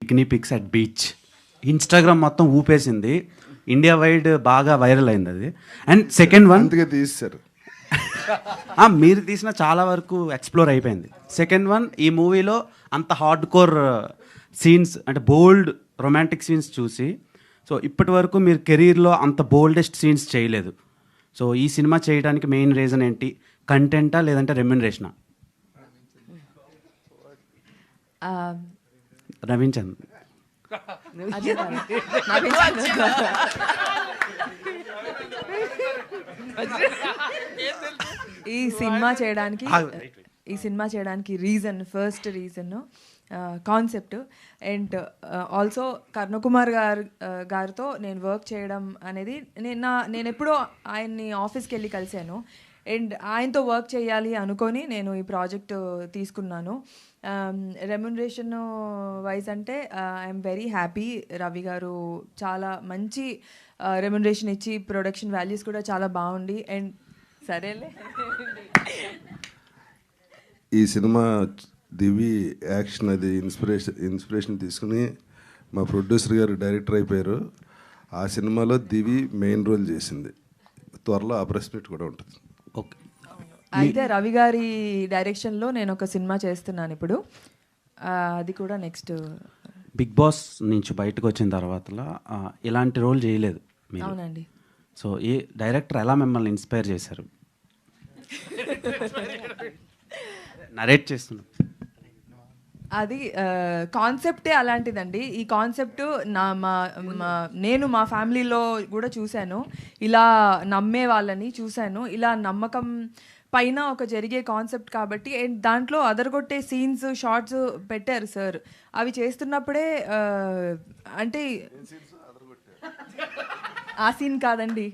Bikini pics at beach. Instagram మొత్తం ఊపేసింది, India wide బాగా వైరల్ అయింది అది. అండ్ సెకండ్ వన్ అందుకే తీస్తారు. మీరు తీసిన చాలా వరకు ఎక్స్ప్లోర్ అయిపోయింది. సెకండ్ వన్, ఈ మూవీలో అంత హార్డ్ కోర్ సీన్స్ అంటే బోల్డ్ రొమాంటిక్ సీన్స్ చూసి, సో ఇప్పటి వరకు మీరు కెరీర్లో అంత బోల్డెస్ట్ సీన్స్ చేయలేదు. సో ఈ సినిమా చేయడానికి మెయిన్ రీజన్ ఏంటి? కంటెంటా లేదంటే రెమ్యునరేషనా? రవిచంద్ ఈ సినిమా చేయడానికి first reason concept. And also Karnakumar గారితో నేను వర్క్ చేయడం అనేది నేను ఎప్పుడో ఆయన్ని ఆఫీస్కి వెళ్ళి కలిశాను. అండ్ ఆయనతో వర్క్ చేయాలి అనుకొని నేను ఈ ప్రాజెక్ట్ తీసుకున్నాను. రెమ్యునరేషన్ వైజ్ అంటే ఐఎమ్ వెరీ హ్యాపీ. రవి గారు చాలా మంచి రెమ్యునరేషన్ ఇచ్చి ప్రొడక్షన్ వాల్యూస్ కూడా చాలా బాగుండి. అండ్ సరేలే, ఈ సినిమా దివి యాక్షన్ అది ఇన్స్పిరేషన్ తీసుకుని మా ప్రొడ్యూసర్ గారు డైరెక్టర్ అయిపోయారు. ఆ సినిమాలో దివి మెయిన్ రోల్ చేసింది. త్వరలో ఆ ప్రెస్ మీట్ కూడా ఉంటుంది. ఓకే. అయితే రవి గారి డైరెక్షన్లో నేను ఒక సినిమా చేస్తున్నాను ఇప్పుడు. అది కూడా నెక్స్ట్. బిగ్ బాస్ నుంచి బయటకు వచ్చిన తర్వాత ఇలాంటి రోల్ చేయలేదు మీరు. అవునండి. సో ఏ డైరెక్టర్ ఎలా మిమ్మల్ని ఇన్స్పైర్ చేశారు? నరేట్ చేస్తున్నా. అది కాన్సెప్టే అలాంటిదండి. ఈ కాన్సెప్ట్ నేను మా ఫ్యామిలీలో కూడా చూశాను. ఇలా నమ్మే వాళ్ళని చూశాను. ఇలా నమ్మకం పైన ఒక జరిగే కాన్సెప్ట్ కాబట్టి. అండ్ దాంట్లో అదరగొట్టే సీన్స్, షార్ట్స్ పెట్టారు సార్. అవి చేస్తున్నప్పుడే అంటే ఆ సీన్ కాదండి,